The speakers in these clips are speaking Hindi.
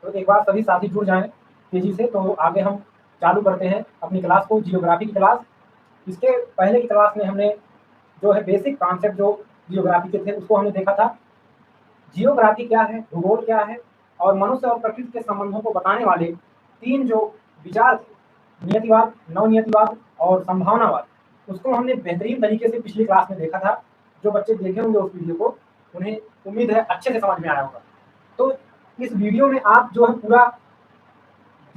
तो एक बार सभी साथी जुड़ जाएं तेजी से, तो आगे हम चालू करते हैं अपनी क्लास को, जियोग्राफी की क्लास। इसके पहले की क्लास में हमने जो है बेसिक कॉन्सेप्ट जो जियोग्राफी के थे उसको हमने देखा था। जियोग्राफी क्या है, भूगोल क्या है, और मनुष्य और प्रकृति के संबंधों को बताने वाले तीन जो विचार थे, नियतिवाद, नवनियतिवाद और संभावनावाद, उसको हमने बेहतरीन तरीके से पिछली क्लास में देखा था। जो बच्चे देखे होंगे उस वीडियो को, उन्हें उम्मीद है अच्छे से समझ में आया होगा। तो इस वीडियो में आप जो है पूरा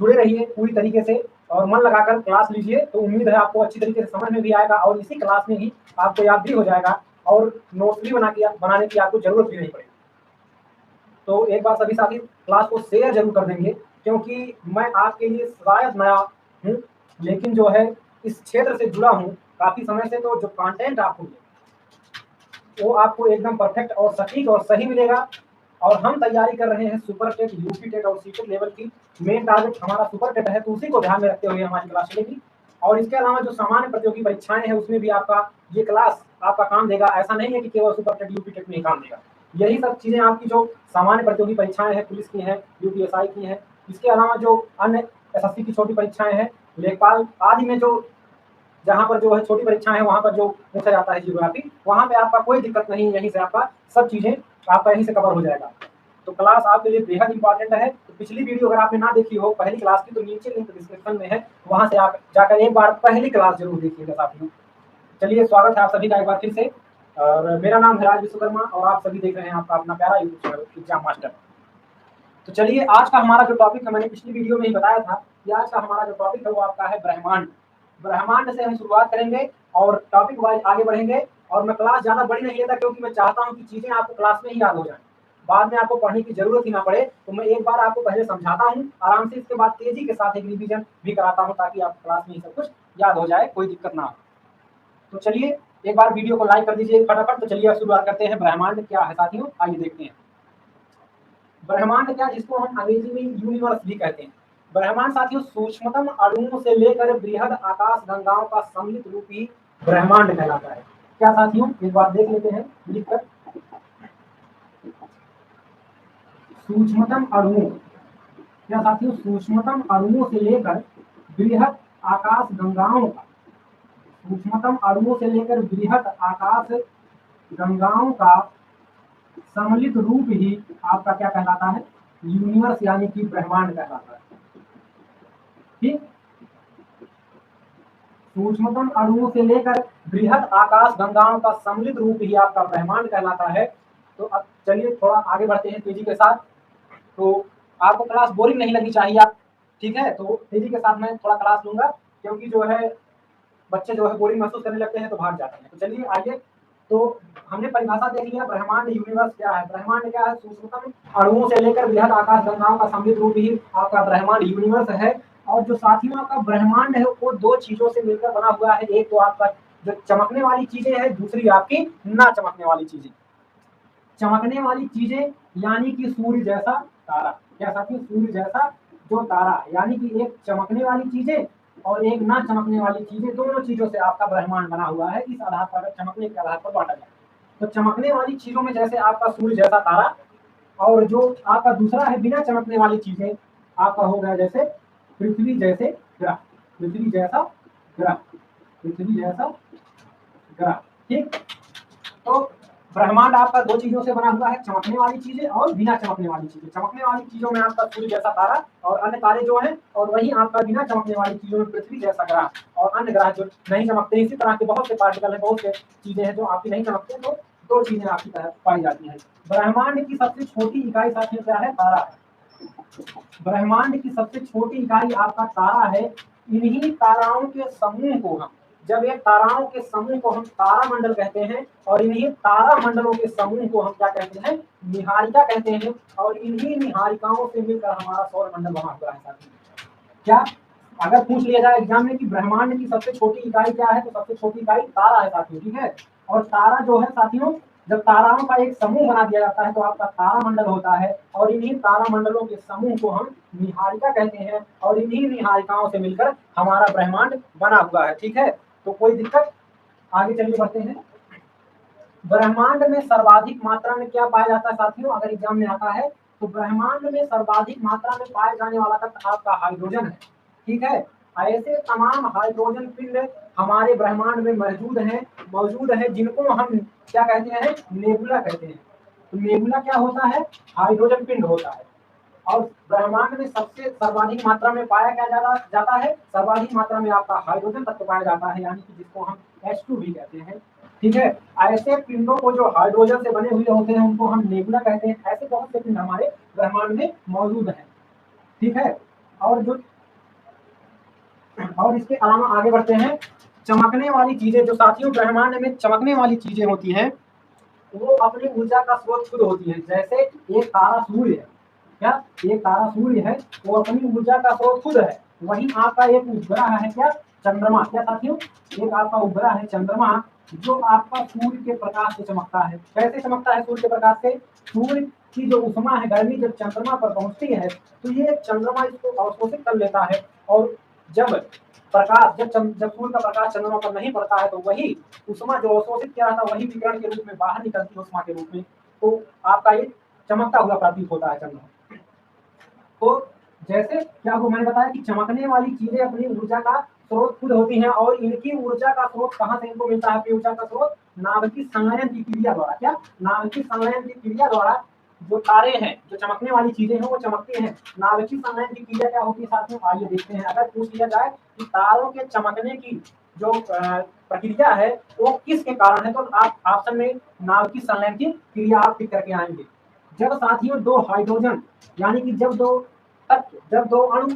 जुड़े रहिए पूरी तरीके से और मन लगाकर क्लास लीजिए, तो उम्मीद है आपको अच्छी तरीके से समझ में भी आएगा और इसी क्लास में ही आपको याद भी हो जाएगा और नोट्स भी बनाने की आपको जरूरत भी नहीं पड़ेगी। तो एक बार सभी साथी क्लास को शेयर जरूर कर देंगे, क्योंकि मैं आपके लिए शायद नया हूँ, लेकिन जो है इस क्षेत्र से जुड़ा हूँ काफी समय से। तो जो कंटेंट आपको वो आपको एकदम परफेक्ट और सटीक और सही मिलेगा। और हम तैयारी कर रहे हैं सुपर टेट, यूपी टेट और सीटेट लेवल की। मेन टारगेट हमारा सुपर टेट है, तो उसी को ध्यान में रखते हुए हमारी क्लास चलेगी। और इसके अलावा जो सामान्य प्रतियोगी परीक्षाएं हैं उसमें भी आपका ये क्लास आपका काम देगा। ऐसा नहीं है कि केवल सुपर टेट, यूपी टेट में ही काम देगा। यही सब चीजें आपकी जो सामान्य प्रतियोगी परीक्षाएं हैं, पुलिस की हैं, यूपीएसआई की हैं, इसके अलावा जो अन्य एसएससी की छोटी परीक्षाएं हैं, लेखपाल आदि में जो जहाँ पर जो है छोटी परीक्षाएं है वहाँ पर जो पूछा जाता है जियोग्राफी, वहाँ पे आपका कोई दिक्कत नहीं, यहीं से आपका सब चीजें आपका यहीं से कवर हो जाएगा। तो क्लास आपके लिए बेहद इंपॉर्टेंट है। तो पिछली वीडियो अगर आपने ना देखी हो पहली क्लास की, तो नीचे लिंक डिस्क्रिप्शन में है, वहां से आप जाकर एक बार पहली क्लास जरूर देखिएगा साथियों। चलिए, स्वागत है आप सभी का एक बार फिर से। और मेरा नाम है राज विश्वकर्मा और आप सभी देख रहे हैं आपका अपना प्यारा यूट्यूब चैनल एग्जाम मास्टर। तो चलिए, आज का हमारा जो टॉपिक है, मैंने पिछली वीडियो में ही बताया था कि आज का हमारा जो टॉपिक है वो आपका है ब्रह्मांड। ब्रह्मांड से हम शुरुआत करेंगे और टॉपिक वाइज आगे बढ़ेंगे। और मैं क्लास ज्यादा बड़ी नहीं लेता, क्योंकि मैं चाहता हूं कि चीजें आपको क्लास में ही याद हो जाए, बाद में आपको पढ़ने की जरूरत ही ना पड़े। तो मैं एक बार आपको पहले समझाता हूं आराम से, इसके बाद तेजी के साथ एक रिवीजन भी कराता हूं, ताकि आपको क्लास में ही सब कुछ याद हो जाए, कोई दिक्कत ना हो। तो चलिए, एक बार वीडियो को लाइक कर दीजिए फटाफट। तो चलिए अब शुरुआत करते हैं। ब्रह्मांड क्या है साथियों, आइए देखते हैं। ब्रह्मांड क्या, जिसको हम अंग्रेजी में यूनिवर्स भी कहते हैं। ब्रह्मांड साथियों सूक्ष्मतम अणुओं से लेकर बृहद आकाश गंगाओं का सम्मिलित रूप ही ब्रह्मांड कहलाता है। क्या साथियों, एक बार देख लेते हैं लिखकर। सूक्ष्मतम अणुओं, क्या साथियों, सूक्ष्मतम अणुओं से लेकर बृहद आकाश गंगाओं का, सूक्ष्मतम अणुओं से लेकर बृहद आकाश गंगाओं का सम्मिलित रूप ही आपका क्या कहलाता है, यूनिवर्स यानी कि ब्रह्मांड कहलाता है। ठीक, सूक्ष्मतम अणुओं से लेकर बृहद आकाश गंगाओं का सम्मिलित रूप ही आपका ब्रह्मांड कहलाता है। तो अब चलिए थोड़ा आगे बढ़ते हैं तेजी के साथ। तो आपको क्लास बोरिंग नहीं लगनी चाहिए, आप ठीक है, तो तेजी के साथ मैं थोड़ा क्लास लूंगा, क्योंकि जो है बच्चे जो है बोरिंग महसूस करने लगते हैं तो भाग जाते हैं। तो चलिए आइए, तो हमने परिभाषा देख लिया ब्रह्मांड यूनिवर्स क्या है। ब्रह्मांड क्या है, सूक्ष्मतम अणुओं से लेकर बृहद आकाश गंगाओं का सम्मिलित रूप ही आपका ब्रह्मांड यूनिवर्स है। और जो साथियों आपका ब्रह्मांड है वो दो चीजों से मिलकर बना हुआ है। एक तो आपका जो चमकने वाली चीजें है, दूसरी आपकी ना चमकने वाली चीजें। चमकने वाली चीजें यानी कि सूर्य जैसा तारा। क्या साथियों, सूर्य जैसा जो तारा, यानी कि एक चमकने वाली चीजें और एक ना चमकने वाली चीजें, दोनों चीजों से आपका ब्रह्मांड बना हुआ है। इस आधार पर चमकने के आधार पर बांटा जाए तो चमकने वाली चीजों में जैसे आपका सूर्य जैसा तारा, और जो आपका दूसरा है बिना चमकने वाली चीजें, आपका हो गया जैसे पृथ्वी जैसे ग्रह, पृथ्वी जैसा ग्रह, पृथ्वी जैसा ग्रह। ठीक, तो ब्रह्मांड आपका दो चीजों से बना हुआ है, चमकने वाली चीजें और बिना चमकने वाली चीजें। चमकने वाली चीजों में आपका सूर्य जैसा तारा और अन्य तारे जो हैं, और वहीं आपका बिना चमकने वाली चीजों में पृथ्वी जैसा ग्रह और अन्य ग्रह जो नहीं चमकते। इसी तरह के बहुत से पार्टिकल हैं, बहुत से चीजें हैं जो आपकी नहीं चमकते। तो दो चीजें आपकी तरह पाई जाती हैं। ब्रह्मांड की सबसे छोटी इकाई साथियों क्या है, तारा है। ब्रह्मांड की सबसे छोटी इकाई आपका तारा है। इन्हीं ताराओं के समूह को हम, जब एक ताराओं के समूह को हम तारा मंडल कहते हैं, और इन्हीं तारा मंडलों के समूह को हम क्या कहते हैं, निहारिका कहते हैं। और इन्हीं निहारिकाओं से मिलकर हमारा सौर मंडल बना हुआ है साथियों। क्या, अगर पूछ लिया जाए एग्जाम में कि ब्रह्मांड की सबसे छोटी इकाई क्या है, तो सबसे छोटी इकाई तारा है साथियों। ठीक है, और तारा जो है साथियों, जब ताराओं का एक समूह बना दिया जाता है तो आपका तारा मंडल होता है। और इन्हीं तारा मंडलों के समूह को हम निहारिका कहते हैं, और इन्हीं निहारिकाओं से मिलकर हमारा ब्रह्मांड बना हुआ है। ठीक है, तो कोई दिक्कत, आगे चलिए बढ़ते हैं। ब्रह्मांड में सर्वाधिक मात्रा में क्या पाया जाता है साथियों, अगर एग्जाम में आता है तो ब्रह्मांड में सर्वाधिक मात्रा में पाए जाने वाला तत्व आपका हाइड्रोजन है। ठीक है, ऐसे तमाम हाइड्रोजन पिंड हमारे ब्रह्मांड में मौजूद है जिनको हम क्या कहते हैं, नेबुला कहते हैं। तो नेबुला क्या होता है, हाइड्रोजन पिंड होता है। और ब्रह्मांड में सबसे सर्वाधिक मात्रा में पाया क्या जाता है, सर्वाधिक मात्रा में आपका हाइड्रोजन तत्व पाया जाता है, यानी कि जिसको हम H2 भी कहते हैं। ठीक है, ऐसे पिंडों को जो हाइड्रोजन से बने हुए होते हैं उनको हम नेबुला कहते हैं। ऐसे बहुत से पिंड हमारे ब्रह्मांड में मौजूद हैं। ठीक है, और जो और इसके अलावा आगे बढ़ते हैं, चमकने वाली चीजें जो साथियों ब्रह्मांड में चमकने वाली चीजें होती हैं वो अपनी ऊर्जा का स्रोत खुद होती है। जैसे एक तारा सूर्य है, क्या एक तारा सूर्य है, वो अपनी ऊर्जा का स्रोत खुद है। वहीं आपका एक उपग्रह है क्या, चंद्रमा। क्या साथियों, एक आपका उपग्रह है चंद्रमा, जो आपका सूर्य के प्रकाश से चमकता है। कैसे चमकता है सूर्य के प्रकाश से, सूर्य की जो उष्मा है, गर्मी जब चंद्रमा पर पहुंचती है तो ये चंद्रमा इसको अवशोषित कर लेता है। और जब जब सूर्य का प्रकाश चंद्रमा पर नहीं पड़ता है तो वही उष्मा जो अवशोषित किया था वही विकिरण के रूप में बाहर निकलती है उष्मा के रूप में। तो आपका ये चमकता हुआ प्रतीत होता है चंद्रमा। तो जैसे क्या आपको मैंने बताया कि चमकने वाली चीजें अपनी ऊर्जा का स्रोत खुद होती हैं, और इनकी ऊर्जा का स्रोत कहाँ से इनको मिलता है, अपनी ऊर्जा का स्रोत नाभिकीय संलयन की क्रिया द्वारा। क्या, नाभिकीय संलयन की क्रिया द्वारा जो तारे हैं, जो चमकने वाली चीजें हैं वो चमकती हैं। नाभिकीय संलयन की क्रिया क्या होती है साथियों, आइए देखते हैं। अगर पूछ लिया जाए कि तारों के चमकने की जो प्रक्रिया है वो किसके कारण है, तो आप ऑप्शन में नाभिकीय संलयन की क्रिया आप टिक करके आएंगे। जब साथियों दो हाइड्रोजन, यानी कि जब दो तत्व, जब दो अणु,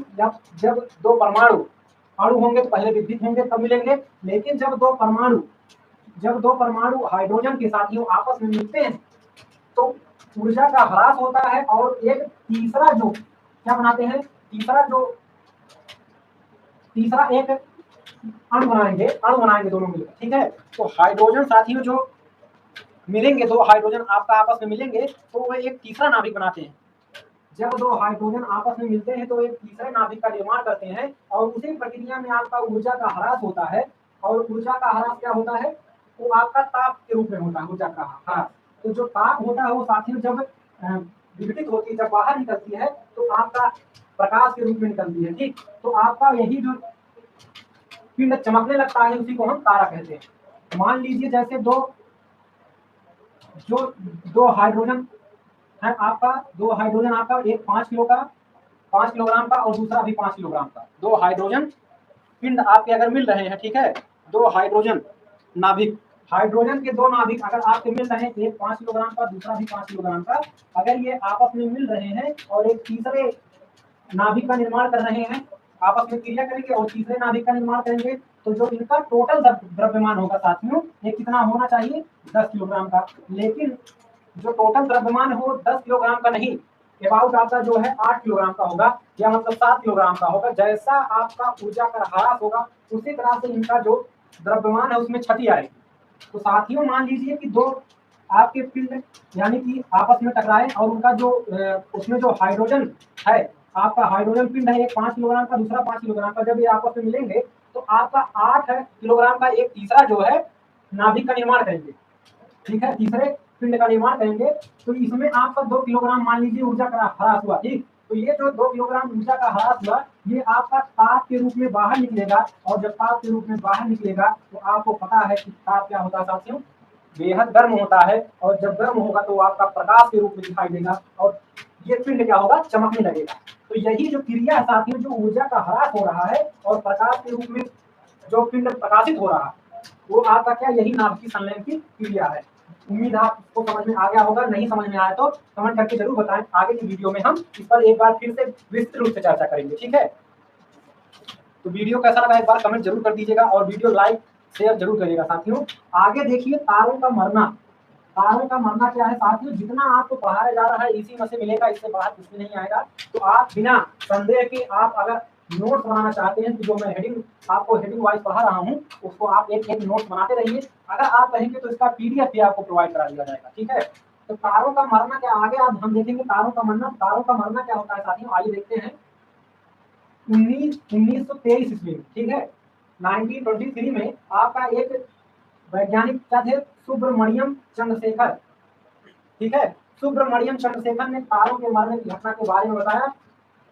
जब दो परमाणु, अणु होंगे तो पहले विद्युत होंगे तब मिलेंगे, लेकिन जब दो परमाणु हाइड्रोजन के साथियों आपस में मिलते हैं तो ऊर्जा का ह्रास होता है, और एक तीसरा जो क्या बनाते हैं, तीसरा एक अणु बनाएंगे दोनों मिलकर। ठीक है, तो हाइड्रोजन साथियों जो मिलेंगे, दो हाइड्रोजन आपका आपस में मिलेंगे तो वो एक तीसरा नाभिक बनाते हैं। जब दो हाइड्रोजन आपस में मिलते हैं तो एक तीसरे नाभिक का निर्माण करते हैं, और उसी प्रक्रिया में आपका ऊर्जा का ह्रास होता है। और ऊर्जा का ह्रास क्या होता है, वो आपका ताप के रूप में होता है, ऊर्जा का ह्रास। तो जो ताप होता है वो साथियों जब विघटित होती है, जब बाहर निकलती है तो आपका प्रकाश के रूप में निकलती है। ठीक, तो आपका यही जो पिंड चमकने लगता है उसी को हम तारा कहते हैं। मान लीजिए जैसे दो हाइड्रोजन है आपका, दो हाइड्रोजन आपका, एक 5 किलोग्राम का और दूसरा भी 5 किलोग्राम का, दो हाइड्रोजन पिंड आपके अगर मिल रहे हैं। ठीक है, दो हाइड्रोजन नाभिक, हाइड्रोजन के दो नाभिक अगर आपके मिल रहे हैं, एक 5 किलोग्राम का दूसरा भी 5 किलोग्राम का, अगर ये आपस में मिल रहे हैं और एक तीसरे नाभिक का निर्माण कर रहे हैं, आपस में क्रिया करेंगे और तीसरे नाभिक का निर्माण करेंगे, तो जो इनका टोटल द्रव्यमान होगा साथियों ये कितना होना चाहिए, 10 किलोग्राम का। लेकिन जो टोटल द्रव्यमान हो 10 किलोग्राम का नहीं, अबाउट आपका जो है 8 किलोग्राम का होगा, या मतलब 7 किलोग्राम का होगा। जैसा आपका ऊर्जा का ह्रास होगा उसी तरह से इनका जो द्रव्यमान है उसमें क्षति आएगी। तो साथियों मान लीजिए कि दो आपके पिंड यानी कि आपस में टकराए और उनका जो उसमें जो हाइड्रोजन है, आपका हाइड्रोजन पिंड है, एक 5 किलोग्राम का दूसरा 5 किलोग्राम का, जब ये आपस में मिलेंगे तो आपका 8 किलोग्राम का एक तीसरा जो है नाभिक का निर्माण करेंगे। ठीक है, तीसरे पिंड का निर्माण करेंगे, तो इसमें आपका 2 किलोग्राम मान लीजिए ऊर्जा का ह्रास हुआ। ठीक, तो ये जो 2 किलोग्राम ऊर्जा का ह्रास हुआ ये आपका ताप के रूप में बाहर निकलेगा, और जब ताप के रूप में बाहर निकलेगा तो आपको पता है कि ताप क्या होता है साथियों, बेहद गर्म होता है, और जब गर्म होगा तो आपका प्रकाश के रूप में दिखाई देगा, और ये पिंड क्या होगा, चमकने लगेगा। तो यही जो क्रिया है साथियों, जो ऊर्जा का ह्रास हो रहा है और प्रकाश के रूप में जो पिंड प्रकाशित हो रहा है वो आपका क्या, यही नाभिकीय संलयन की क्रिया है। उम्मीद आपको समझ में आ गया होगा, नहीं समझ में आया तो कमेंट करके जरूर बताएं। आगे की वीडियो में हम इस पर एक बार फिर से विस्तृत रूप से चर्चा करेंगे। ठीक है, तो वीडियो कैसा लगा एक बार कमेंट जरूर कर दीजिएगा, और वीडियो लाइक शेयर जरूर करिएगा साथियों। आगे देखिए तारों का मरना। तारों का मरना क्या है साथियों, जितना आपको पढ़ाया जा रहा है इसी में से मिलेगा, इससे बाहर कुछ भी नहीं आएगा। तो आप बिना संदेह के आप अगर नोट्स बनाना चाहते हैं तो जो मैं आपको हेडिंग वाइज पढ़ा रहा हूँ उसको आप एक एक नोट्स बनाते रहिए। अगर आप कहेंगे तो इसका PDF भी आपको प्रोवाइड करा दिया जाएगा। ठीक है, तो तारों का मरना क्या, आगे आप हम देखेंगे तारों का मरना क्या होता है साथियों। आइए देखते हैं। 1923 ईस्वी में, ठीक है, 1923 में आपका एक वैज्ञानिक क्या थे, सुब्रमण्यम चंद्रशेखर। ठीक है, सुब्रमण्यम चंद्रशेखर ने तारों के मरने की घटना के बारे में बताया,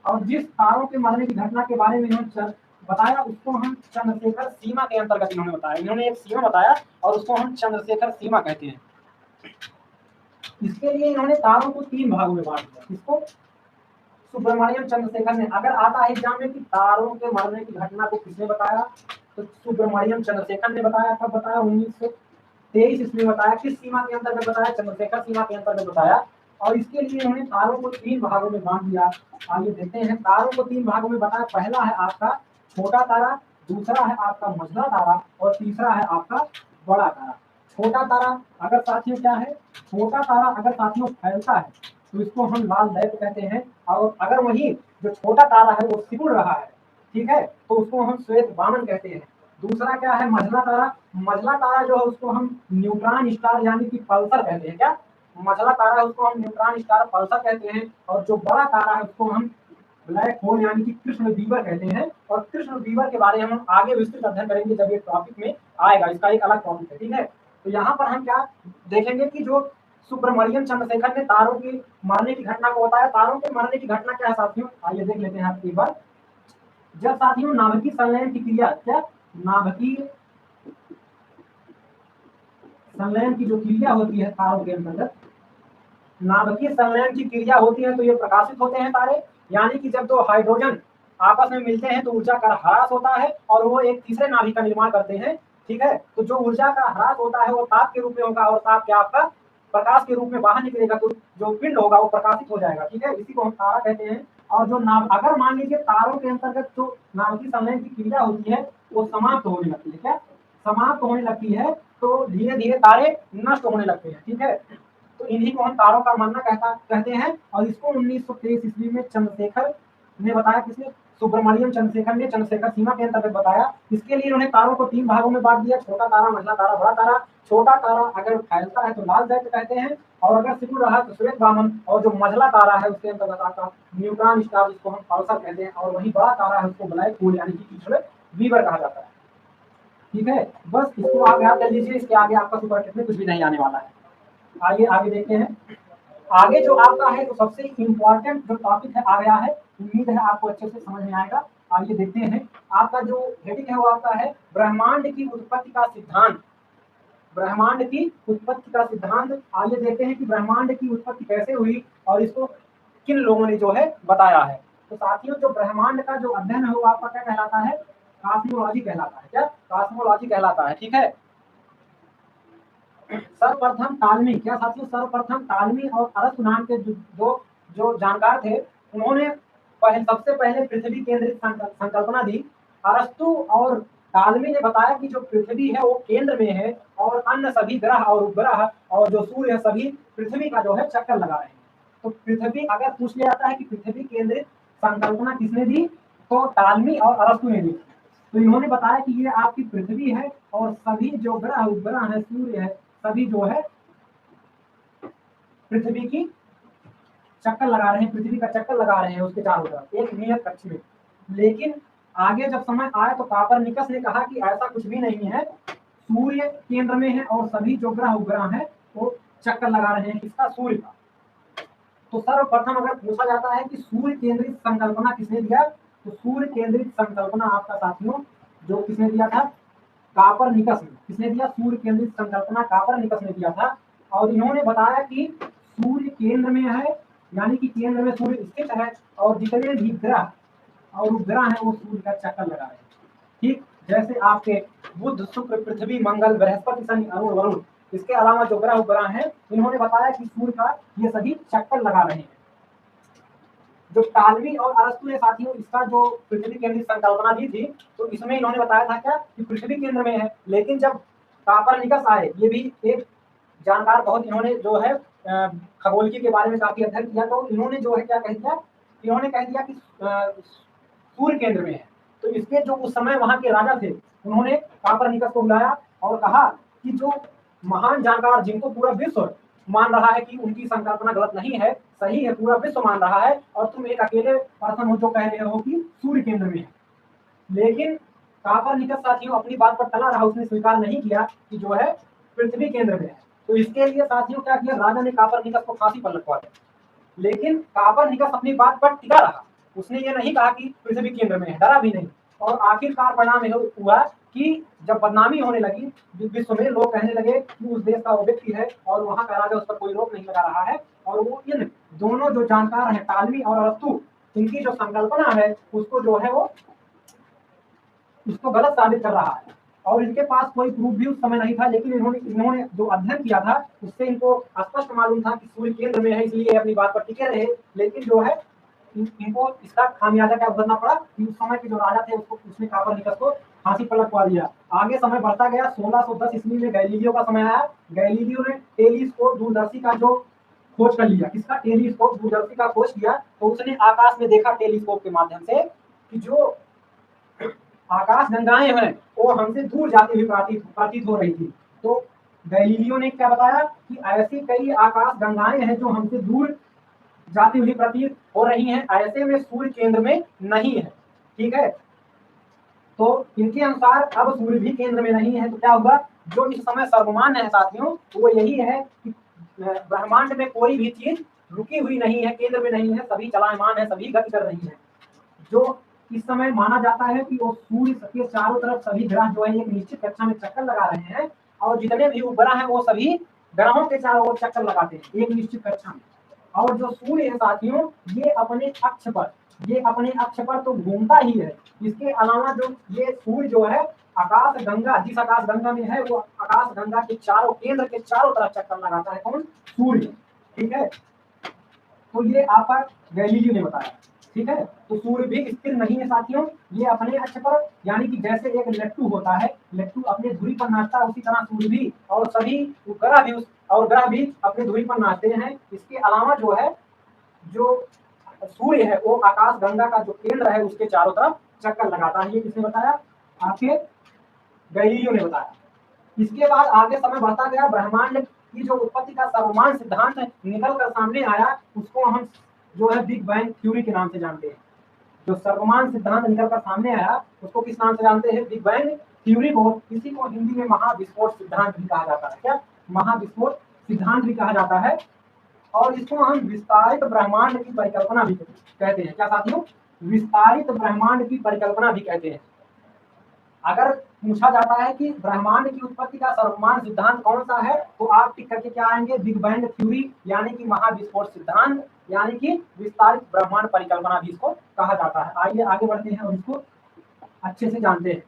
और जिस तारों के मरने की घटना के बारे में इन्होंने बताया उसको हम चंद्रशेखर सीमा के अंतर्गत इन्होंने बताया। इन्होंने एक सीमा बताया और उसको हम चंद्रशेखर सीमा कहते हैं। इसके लिए इन्होंने तारों को 3 भागों में बांट दिया। इसको सुब्रमण्यम चंद्रशेखर ने, अगर आता है एग्जाम में कि तारों के मरने की घटना को किसने बताया, तो सुब्रमण्यम चंद्रशेखर ने बताया। कब बताया? 1923 ईस्वी में बताया। किस सीमा के अंतर्गत बताया? चंद्रशेखर सीमा के अंतर्गत बताया। और इसके लिए इन्होंने तारों को 3 भागों में बांट दिया। आइए देखते हैं। तारों को 3 भागों में बताया। पहला है आपका छोटा तारा, दूसरा है आपका मझला तारा, और तीसरा है आपका बड़ा तारा। छोटा तारा अगर साथियों क्या है? छोटा तारा अगर साथियों फैलता है तो इसको हम लाल दैत्य कहते हैं। और अगर वही जो छोटा तारा है वो सिकुड़ रहा है, ठीक है, तो उसको हम श्वेत वामन कहते हैं। दूसरा क्या है? मझला तारा। मझला तारा जो है उसको हम न्यूट्रॉन स्टार यानी कि पल्सर कहते हैं। क्या? मझला तारा है उसको हम न्यूट्रॉन स्टार पल्सर कहते हैं। और जो बड़ा तारा है उसको हम ब्लैक होल यानी कि कृष्ण बीवर कहते हैं। और कृष्ण बीवर के बारे में हम आगे विस्तृत अध्ययन करेंगे जब ये टॉपिक में आएगा। इसका एक अलग टॉपिक है, ठीक है। तो यहाँ पर हम क्या देखेंगे कि जो सुब्रमण्यम चंद्रशेखर ने तारों की मरने की घटना को बताया। तारों के मरने की घटना क्या है साथियों? आइए देख लेते हैं आप एक बार। जब साथियों नाभिकीय संलयन की क्रिया, क्या नाभिकीय संलयन की जो क्रिया होती है तारों के अंतर्गत, नाभिकीय संलयन की क्रिया होती है तो ये प्रकाशित होते हैं तारे। यानी कि जब 2 हाइड्रोजन आपस में मिलते हैं तो ऊर्जा का ह्रास होता है और वो एक तीसरे नाभिक का निर्माण करते हैं, ठीक है। तो जो ऊर्जा का ह्रास होता है वो ताप के रूप में होगा, और ताप क्या आपका प्रकाश के रूप में बाहर निकलेगा, तो जो पिंड होगा वो प्रकाशित हो जाएगा, ठीक है। इसी को हम तारा कहते हैं। और जो नाभ, अगर मान लीजिए तारों के अंतर्गत जो नाभिकीय संलयन की क्रिया होती है वो समाप्त होने लगती है, क्या समाप्त होने लगती है, तो धीरे धीरे तारे नष्ट होने लगते हैं, ठीक है। तो इन्हीं को हम तारों का मरना कहते हैं। और इसको 1923 ईस्वी में चंद्रशेखर ने बताया। किसने? सुब्रमण्यम चंद्रशेखर ने चंद्रशेखर सीमा के अंतर्गत बताया। इसके लिए उन्होंने तारों को 3 भागों में बांट दिया। छोटा तारा, मझला तारा, बड़ा तारा। छोटा तारा अगर फैलता है तो लाल दैत्य कहते हैं, और अगर सिकुड़ रहा है तो श्वेत वामन। और जो मझला तारा है उसके अंतर्गत आता न्यूट्रॉन स्टार, जिसको हम पल्सर कहते हैं। और वही बड़ा तारा है उसको ब्लैक होल यानी कि कृष्ण बीवर कहा जाता है, ठीक है। बस इसको आप याद कर लीजिए। इसके आगे आपका सुपर टेस्ट में कुछ भी नहीं आने वाला है। आइए आगे देखते हैं। आगे जो आपका है तो सबसे इम्पोर्टेंट जो टॉपिक है आ गया है। उम्मीद है आपको अच्छे से समझ में आएगा। आइए देखते हैं। आपका जो हेडिंग है वो आपका है ब्रह्मांड की उत्पत्ति का सिद्धांत। ब्रह्मांड की उत्पत्ति का सिद्धांत। आइए देखते हैं कि ब्रह्मांड की उत्पत्ति कैसे हुई और इसको किन लोगों ने जो है बताया है। तो साथियों जो ब्रह्मांड का जो अध्ययन है वो आपका क्या कहलाता है? कॉस्मोलॉजी कहलाता है। क्या? कॉस्मोलॉजी कहलाता है, ठीक है। सर्वप्रथम टालमी, क्या साथियों? सर्वप्रथम टालमी और अरस्तु नाम के जो जानकार थे उन्होंने सबसे पहले पृथ्वी केंद्रित संकल्पना दी। अरस्तु और टालमी ने बताया कि जो पृथ्वी है वो केंद्र में है और अन्य सभी ग्रह और उपग्रह और जो सूर्य सभी पृथ्वी का जो है चक्कर लगा रहे हैं। तो पृथ्वी अगर पूछ लिया जाता है कि पृथ्वी केंद्रित संकल्पना किसने दी, तो टालमी और अरस्तु ने दी। तो इन्होंने बताया कि ये आपकी पृथ्वी है और सभी जो ग्रह उपग्रह है, सूर्य है, सभी जो है पृथ्वी की चक्कर लगा रहे हैं, पृथ्वी का चक्कर लगा रहे हैं उसके चारों तरफ एक नियत कक्ष में। लेकिन आगे जब समय आया तो कॉपरनिकस ने कहा कि ऐसा कुछ भी नहीं है, सूर्य केंद्र में है और सभी जो ग्रह उपग्रह है वो चक्कर लगा रहे हैं किसका? सूर्य का। तो सर्वप्रथम अगर पूछा जाता है कि सूर्य केंद्रित संकल्पना किसने दिया, तो सूर्य केंद्रित संकल्पना आपका साथियों जो किसने दिया था? कॉपरनिकस ने। किसने दिया? सूर्य केंद्रित संकल्पना कॉपरनिकस ने दिया था। और इन्होंने बताया कि सूर्य केंद्र में है, यानी कि केंद्र में सूर्य स्थित है और जितने भी ग्रह और उपग्रह हैं वो सूर्य का चक्कर लगा रहे हैं, ठीक। जैसे आपके बुध, शुक्र, पृथ्वी, मंगल, बृहस्पति, शनि, अरुण, वरुण, इसके अलावा जो ग्रह उपग्रह हैं इन्होंने बताया कि सूर्य का ये सभी चक्कर लगा रहे हैं। जो टालमी और अरस्तु ने साथियों इसका जो पृथ्वी केंद्रित संकल्पना दी थी तो इसमें इन्होंने बताया था क्या कि पृथ्वी केंद्र में है। लेकिन जब कॉपरनिकस आए, ये भी एक जानकार, बहुत इन्होंने जो है खगोलकी के बारे में काफी अध्ययन किया, तो इन्होंने जो है क्या कह दिया, इन्होंने कह दिया कि सूर्य केंद्र में है। तो इसके जो उस समय वहां के राजा थे उन्होंने कॉपरनिकस को बुलाया और कहा कि जो महान जानकार जिनको पूरा विश्व मान रहा है कि उनकी संकल्पना गलत नहीं है, सही है, पूरा विश्व मान रहा है, और तुम एक अकेले पर्सन हो जो कह रहे हो कि सूर्य केंद्र में है। लेकिन कॉपरनिकस साथियों अपनी बात पर टला रहा, उसने स्वीकार नहीं किया कि जो है पृथ्वी केंद्र में है। तो इसके लिए साथियों क्या किया, राजा ने कापरनिकस को फांसी पर लटका दिया। लेकिन कापरनिकस अपनी बात पर टिका रहा, उसने ये नहीं कहा कि पृथ्वी केंद्र में है, डरा भी नहीं। और आखिरकार परिणाम यह हुआ कि जब बदनामी होने लगी विश्व में, लोग कहने लगे कि उस देश का वो व्यक्ति है और वहां का राजा, उस पर कोई रोक नहीं लगा रहा है, और वो इन दोनों जो जानकार हैं टालमी और अरस्तु, इनकी जो संकल्पना है उसको जो है वो उसको गलत साबित कर रहा है। और इनके पास कोई प्रूफ भी उस समय नहीं था, लेकिन इन्होंने जो अध्ययन किया था उससे इनको स्पष्ट मालूम था कि सूर्य केंद्र में है, इसलिए अपनी बात पर टिके रहे। लेकिन जो है इनको इसका खामियाजा क्या भुगतना पड़ा कि उस समय के जो राजा थे उसने कापरनिकस को फांसी पर लटका दिया। आगे समय बढ़ता गया, 1610 ईस्वी में गैलीलियो का समय आया। गैलीलियो ने टेलीस्कोप, दूरदर्शी का जो खोज कर लिया। किसका? टेलीस्कोप, दूरदर्शी का खोज किया। तो उसने आकाश में देखा टेलीस्कोप के माध्यम से कि जो आकाश गंगाएं हैं वो हमसे दूर जाती हुई प्रतीत हो रही थी। तो गैलीलियो ने क्या बताया कि ऐसी कई आकाश गंगाएं हैं जो हमसे दूर जाती हुई प्रतीत हो रही हैं, ऐसे में सूर्य केंद्र में नहीं है। ठीक है, तो इनके अनुसार अब सूर्य भी केंद्र में नहीं है। तो क्या हुआ, जो इस समय सर्वमान्य है साथियों, वो यही है कि ब्रह्मांड में कोई भी चीज रुकी हुई नहीं है, केंद्र में नहीं है, सभी चलायमान है, सभी गति कर रही है। जो इस समय माना जाता है कि वो सूर्य के चारों तरफ सभी ग्रह जो है एक निश्चित कक्षा में चक्कर लगा रहे हैं, और जितने भी उपग्रह हैं वो सभी ग्रहों के चारों ओर चक्कर लगाते हैं एक निश्चित कक्षा में। और जो सूर्य है साथियों, ये अपने अक्ष पर तो घूमता ही है। इसके अलावा जो ये सूर्य जो है आकाश गंगा, जिस आकाश गंगा में है, वो आकाश गंगा के चारों केंद्र के चारों तरफ चक्कर लगाता है। कौन? सूर्य। ठीक है, तो ये आपका गैलीलियो ने बताया। ठीक है, तो सूर्य भी स्थिर नहीं है साथियों, ये अपने अक्ष पर, यानी कि जैसे एक लट्टू होता है, लट्टू अपने धुरी पर नाचता है, उसी तरह सूर्य भी और सभी ग्रह भी अपने धुरी पर नाचते हैं। इसके अलावा जो है, जो सूर्य है वो आकाश गंगा का जो केंद्र है उसके चारों तरफ चक्कर लगाता है। ये किसने बताया? आपके गैलीलियो ने बताया। इसके बाद आगे समय बढ़ता गया, ब्रह्मांड की जो उत्पत्ति का सर्वमान्य सिद्धांत निकल कर सामने आया, उसको हम जो है बिग बैंग थ्योरी के नाम से जानते हैं। जो सर्वमान्य सिद्धांत निकल कर सामने आया उसको किस नाम से जानते हैं? बिग बैंग थ्योरी को। इसी को हिंदी में महाविस्फोट सिद्धांत भी कहा जाता है। क्या? महाविस्फोट सिद्धांत भी कहा जाता है। और इसको हम विस्तारित ब्रह्मांड की परिकल्पना भी कहते हैं। क्या साथियों? विस्तारित ब्रह्मांड की परिकल्पना भी कहते हैं। अगर पूछा जाता है कि ब्रह्मांड की उत्पत्ति का सर्वमान्य सिद्धांत कौन सा है, तो आप टिक करके क्या आएंगे? बिग बैंग थ्योरी, यानी कि महाविस्फोट सिद्धांत, यानी कि विस्तारित ब्रह्मांड परिकल्पना भी इसको कहा जाता है। आइए आगे बढ़ते हैं और इसको अच्छे से जानते हैं।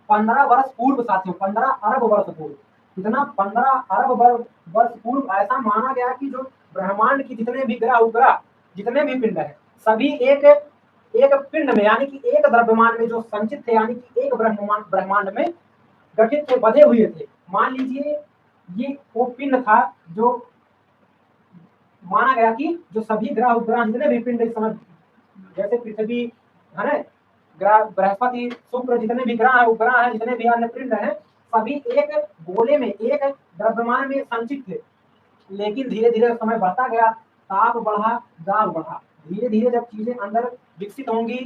15 वर्ष पूर्व साथियों, 15 अरब वर्ष पूर्व, कितना? 15 अरब वर्ष पूर्व ऐसा माना गया कि जो ब्रह्मांड की जितने भी ग्रह उपग्रह, जितने भी पिंड है, सभी एक पिंड में, यानी कि एक द्रव्यमान में जो संचित थे, यानी कि एक ब्रह्मांड में गठित थे, बधे हुए थे। मान लीजिए ये वो पिंड था जो माना गया कि जो सभी ग्रह उपग्रह जितने भी पिंड इस समय, जैसे पृथ्वी है ना, ग्रह बृहस्पति, शुक्र, जितने भी ग्रह उपग्रह हैं, जितने भी अन्य पिंड हैं, सभी एक गोले में, एक द्रव्यमान में संचित थे। लेकिन धीरे धीरे समय बढ़ता गया, ताप बढ़ा, दाब बढ़ा। धीरे धीरे जब चीजें अंदर विकसित होंगी,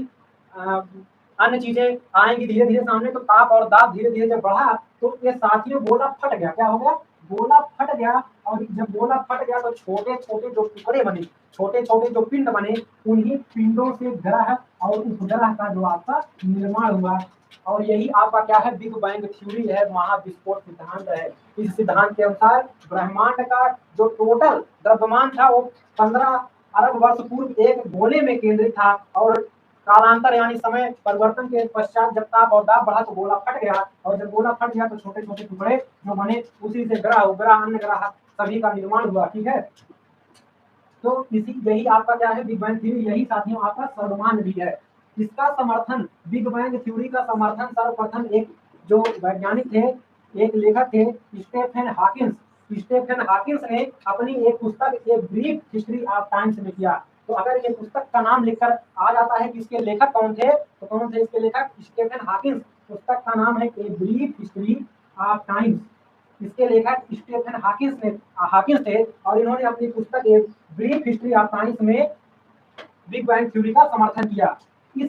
अन्य चीजें आएंगी धीरे धीरे सामने, तो ताप और दाब धीरे धीरे जब बढ़ा तो ये साथियों गोला फट गया। क्या हो गया? गोला फट गया। और जब गोला फट गया तो छोटे छोटे जो टुकड़े बने, छोटे छोटे जो पिंड बने, उन्हीं पिंडों से ग्रह और उपग्रह का जो आपका निर्माण हुआ। और यही आपका क्या है? बिग बैंग थ्योरी है, महाविस्फोट सिद्धांत है। इस सिद्धांत के अनुसार ब्रह्मांड का जो टोटल द्रव्यमान था वो 15 अरब वर्ष पूर्व एक गोले में केंद्रित था, और कालांतर यानी समय परिवर्तन के पश्चात जब ताप और दाब बढ़ा तो गोला फट गया। और जब गोला फट गया तो छोटे छोटे टुकड़े जो बने, उसी से ग्रह उपग्रह अन्य ग्रह सभी का निर्माण हुआ। ठीक है, तो यही आपका क्या है? Big bang theory. यही साथियों आपका सर्वमान्य भी है। इसका समर्थन, बिग बैंग थ्योरी का समर्थन सर्वप्रथम एक जो वैज्ञानिक थे, एक लेखक थे, स्टीफन हॉकिंस। स्टीफन हॉकिंस ने अपनी एक पुस्तक, एक ब्रीफ हिस्ट्री ऑफ टाइम्स में किया। तो अगर ये पुस्तक का नाम लिखकर आ जाता है कि इसके लेखक कौन थे, तो कौन थे इसके लेखक? Stephen Hawkins. पुस्तक का नाम है a brief history of times. इसके लेखक स्टीफन हॉकिंस थे, और इन्होंने अपनी पुस्तक एक ब्रीफ हिस्ट्री ऑफ टाइम्स में बिग बैंग थ्योरी का समर्थन किया। इस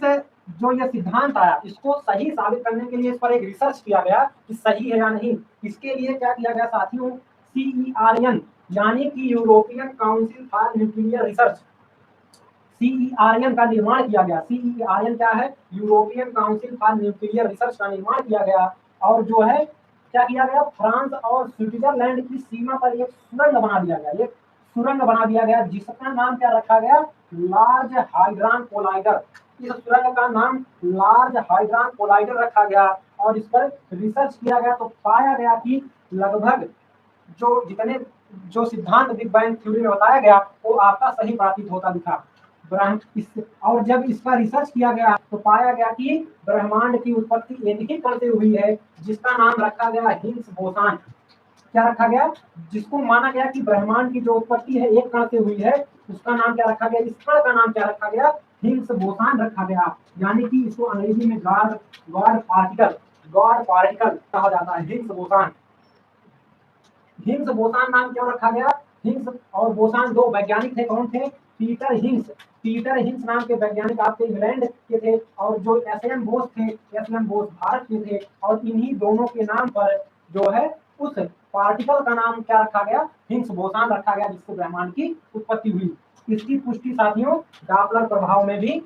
जो यह सिद्धांत आया, इसको सही साबित करने के लिए इस पर एक रिसर्च किया गया कि सही है या नहीं। इसके लिए क्या किया गया साथियों? CERN यानी कि European council for nuclear research, CERN का निर्माण किया गया। CERN क्या है? European council for nuclear research का निर्माण किया गया। और जो है क्या किया गया, फ्रांस और स्विट्जरलैंड की सीमा पर एक सुरंग बना दिया गया, एक सुरंग बना दिया गया जिसका नाम क्या रखा गया, लार्ज हाइड्रॉन कोलाइडर। इस सुरंग का नाम लार्ज हाइड्रॉन कोलाइडर रखा गया और इस पर रिसर्च किया गया तो पाया गया कि लगभग जो सिद्धांत बिग बैंग थ्योरी में बताया गया वो आपका सही प्रतीत होता दिखा। और जब इसका रिसर्च किया गया तो पाया गया कि ब्रह्मांड की उत्पत्ति एक ही कण से हुई है जिसका नाम रखा गया हिग्स बोसान। क्या रखा गया? जिसको माना गया कि ब्रह्मांड की जो उत्पत्ति है एक कण से हुई है, उसका नाम क्या रखा गया, इस कण का नाम क्या रखा गया, हिग्स बोसान रखा गया। यानी कि इसको अंग्रेजी में गॉड पार्टिकल कहा जाता है, हिग्स बोसान। हिग्स बोसान नाम क्यों रखा गया? हिग्स और बोसान दो वैज्ञानिक थे। कौन थे? पीटर हिग्स नाम के वैज्ञानिक आपके इंग्लैंड के थे और जो एस.एन. बोस थे, एस.एन. बोस भारत के थे। और इन्हीं दोनों के नाम पर जो है उस पार्टिकल का नाम क्या रखा गया, हिग्स बोसान रखा गया, जिससे ब्रह्मांड की उत्पत्ति हुई। इसकी पुष्टि साथियों डॉपलर प्रभाव में भी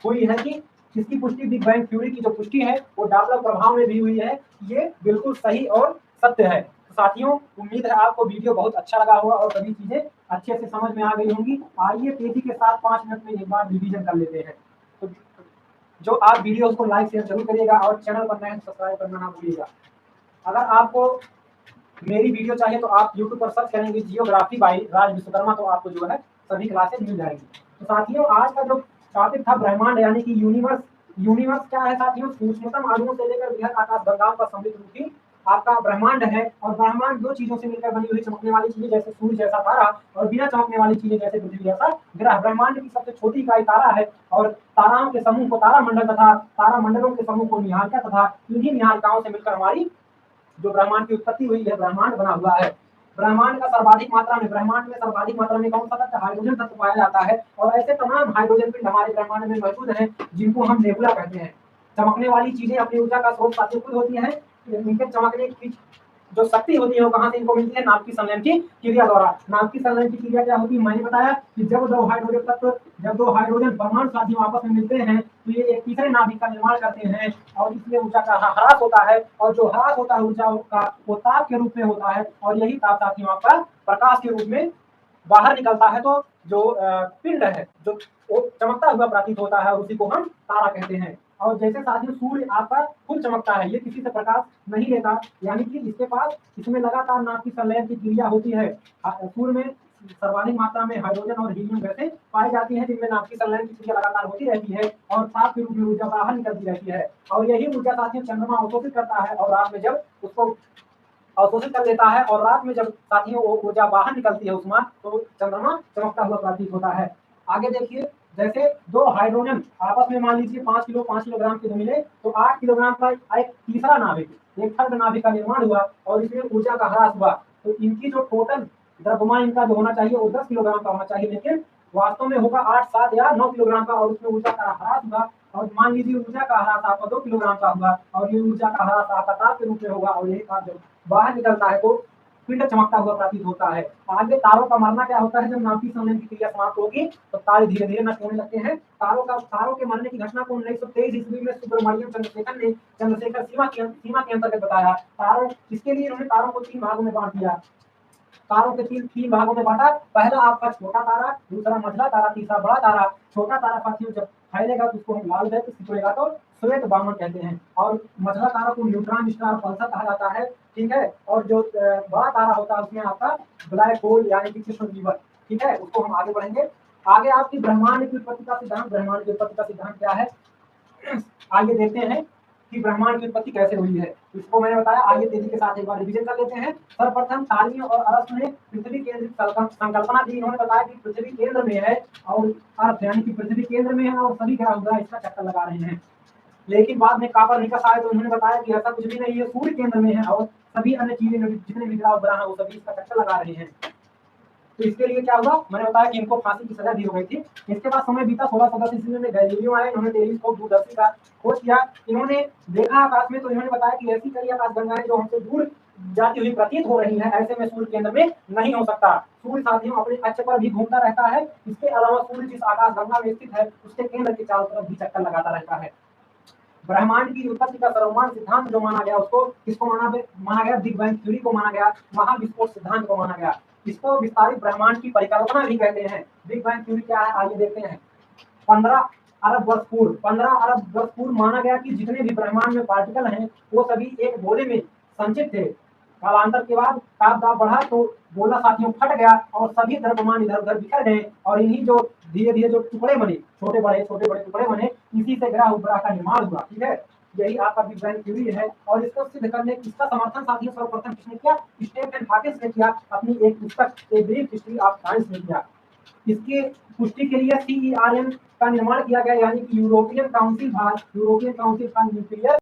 हुई है कि इसकी पुष्टि बिग बैंग थ्योरी की जो पुष्टि है वो डॉपलर प्रभाव में भी हुई है। ये बिल्कुल सही और सत्य है। तो साथियों उम्मीद है आपको वीडियो बहुत अच्छा लगा होगा और सभी चीजें अच्छे से समझ में आ गई होंगी। आइए तेजी के साथ 5 मिनट में एक बार रिवीजन कर लेते हैं। तो जो आप वीडियो को लाइक शेयर जरूर करिएगा और चैनल पर नए सब्सक्राइब करना ना भूलिएगा। अगर आपको मेरी वीडियो चाहिए तो आप YouTube पर सर्च करेंगे जियोग्राफी बाय राज विश्वकर्मा, तो आपको जो है सभी क्लासेस मिल जाएंगी। तो साथियों आज का जो टॉपिक था ब्रह्मांड यानी कि यूनिवर्स। यूनिवर्स क्या है साथियों? सूक्ष्मतम अणुओं से लेकर बृहद आकाश गंगाओं का सम्मिलित रूप ही आपका ब्रह्मांड है। और ब्रह्मांड दो चीजों से मिलकर बनी हुई, चमकने वाली चीजें जैसे सूर्य जैसा तारा और बिना चमकने वाली चीजें जैसे पृथ्वी जैसा ग्रह। ब्रह्मांड की सबसे छोटी इकाई तारा है और ताराओं के समूह को तारामंडल तथा तारामंडलों के समूह को निहारिका तथा इन्हीं निहारिकाओं से मिलकर हमारी जो ब्रह्मांड की उत्पत्ति हुई है, ब्रह्मांड बना हुआ है। ब्रह्मांड का सर्वाधिक मात्रा में कौन सा तत्व? हाइड्रोजन तत्व पाया जाता है। और ऐसे तमाम हाइड्रोजन पिंड हमारे ब्रह्मांड में मौजूद हैं जिनको हम नेबुला कहते हैं। चमकने वाली चीजें अपनी ऊर्जा का स्रोत साथियों खुद होती हैं। इनके चमकने की जो शक्ति होती है वो कहाँ से इनको मिलती है? नाभिकीय संलयन की क्रिया द्वारा। नाभिकीय संलयन की क्रिया क्या होती है? मैंने बताया कि जब दो हाइड्रोजन परमाणु साथियों आपस में मिलते हैं तो ये एक तीसरे नाभिक का निर्माण करते हैं और इसमें ऊर्जा का ह्रास होता है। और जो ह्रास होता है ऊर्जा का वो ताप के रूप में होता है और यही ताप साथियों आपका प्रकाश के रूप में बाहर निकलता है। तो जो पिंड है जो वो चमकता हुआ प्रतीत होता है उसी को हम तारा कहते हैं। और जैसे साथियों सूर्य आपका खुद चमकता है, ये किसी से प्रकाश नहीं लेता, यानी कि इसमें लगातार नाभिकीय संलयन की क्रिया होती है। सूर्य में सर्वाधिक मात्रा में हाइड्रोजन और हीलियम गैसें पाई जाती हैं जिनमें नाभिकीय संलयन की क्रिया लगातार होती रहती है और ताप के रूप में ऊर्जा बाहर निकलती रहती है। और यही ऊर्जा साथियों चंद्रमा अवशोषित करता है और रात में जब उसको अवशोषित कर लेता है और रात में जब साथियों वो ऊर्जा बाहर निकलती है उष्मा, तो चंद्रमा चमकता हुआ प्रतीत होता है। आगे देखिए, जैसे दो हाइड्रोजन आपस में मान लीजिए 5 किलोग्राम के मिले तो 8 किलोग्राम का एक तीसरा नाभिक, एक थर्ड नाभिक का निर्माण हुआ और इसमें ऊर्जा का ह्रास हुआ। तो इनकी जो टोटल द्रव्यमान इनका जो होना चाहिए वो 10 किलोग्राम का होना चाहिए, लेकिन वास्तव में होगा 8, 7 या 9 किलोग्राम का और उसमें ऊर्जा का ह्रास हुआ। और मान लीजिए ऊर्जा का ह्रास आपका 2 किलोग्राम का हुआ और ये ऊर्जा का ह्रास आपका ताप के रूप में होगा और यही ताप जब बाहर निकलता है तो पिंड चमकता हुआ प्रतीत होता है। आगे तारों का मरना क्या होता है? जब नाभिकीय संलयन की क्रिया समाप्त होगी तो तारे धीरे धीरे नष्ट होने लगते हैं। तारों के मरने की घटना को 1923 ईस्वी में सुब्रमण्यम चंद्रशेखर सीमा के अंतर्गत बताया। इसके लिए उन्होंने तारों को 3 भागों में बांट दिया। तारों के तीन भागों में बांटा। पहला आपका छोटा तारा, दूसरा मझला तारा, तीसरा बड़ा तारा। छोटा तारा साथियों जब फैलेगा तो उसको हम लाल दे सिकुड़ेगा तो श्वेत बामन कहते हैं। और मझला तारा को न्यूट्रॉन स्टार पल्सर कहा जाता है, ठीक है। और जो बड़ा तारा होता है उसमें आपका ब्लैक होल यानी कि कृष्ण जीवन, ठीक है। उसको हम आगे बढ़ेंगे। आगे आपकी ब्रह्मांड की उत्पत्ति का सिद्धांत क्या है आगे देखते हैं कि ब्रह्मांड की उत्पत्ति कैसे हुई है, इसको मैंने बताया। आइए तेजी के साथ एक बार रिवीजन कर लेते हैं। सर्वप्रथम टालियो और अरस्तु ने पृथ्वी केंद्रित संकल्पना दी। इन्होंने बताया कि पृथ्वी केंद्र में है और अर्थ यानी कि पृथ्वी केंद्र में है और सभी ग्रह इसका चक्कर लगा रहे हैं। लेकिन बाद में कापरनिकस आए तो उन्होंने बताया कि ऐसा कुछ भी नहीं है, सूर्य केंद्र में है और सभी अन्य चीजें जितने भी ग्रह हैं वो सभी इसका चक्कर लगा रहे हैं। तो इसके लिए क्या हुआ? मैंने बताया कि इनको फांसी की सजा दी हो गई थी। इसके बाद समय बीता। 1610 ईस्वी में गैलीलियो आए। इन्होंने टेलीस्कोप दूरदर्शी का खोज किया। इन्होंने देखा आकाश में तो इन्होंने बताया कि ऐसी कई आकाश गंगाएं जो हमसे दूर जाती हुई प्रतीत हो रही है, ऐसे में सूर्य केंद्र में नहीं हो सकता। सूर्य साथियों अपने अक्ष पर भी घूमता रहता है। इसके अलावा सूर्य जिस आकाशगंगा में स्थित है उसके केंद्र के चारों तरफ भी चक्कर लगाता रहता है। ब्रह्मांड की उत्पत्ति का सर्वमान्य सिद्धांत जो माना गया उसको किसको माना गया? बिग बैंग थ्योरी को माना गया, महाविस्फोट सिद्धांत को माना गया। इसको विस्तारित ब्रह्मांड की परिकल्पना भी कहते हैं। बिग बैंग थ्योरी क्या है आइए देखते हैं। 15 अरब वर्ष पूर्व माना गया कि जितने भी ब्रह्मांड में पार्टिकल हैं वो सभी एक गोले में संचित थे। कालांतर के बाद ताप दाब बढ़ा तो गोला साथियों फट गया और सभी द्रव्यमान इधर उधर बिखर गए और इन्हीं जो धीरे धीरे जो टुकड़े बने, छोटे बड़े टुकड़े बने, इसी से ग्रह उपग्रह का निर्माण हुआ। ठीक है, यही आपका बिग बैंग थ्योरी है। और इसको सिद्ध करने इसका समर्थन साथियों सर्वप्रथम किसने किया? स्टीफन हॉकिंस ने किया, अपनी एक पुस्तक ए ब्रीफ हिस्ट्री ऑफ साइंस में किया। इसकी पुष्टि के लिए CERN का निर्माण किया गया, यानी कि यूरोपियन काउंसिल फॉर न्यूक्लियर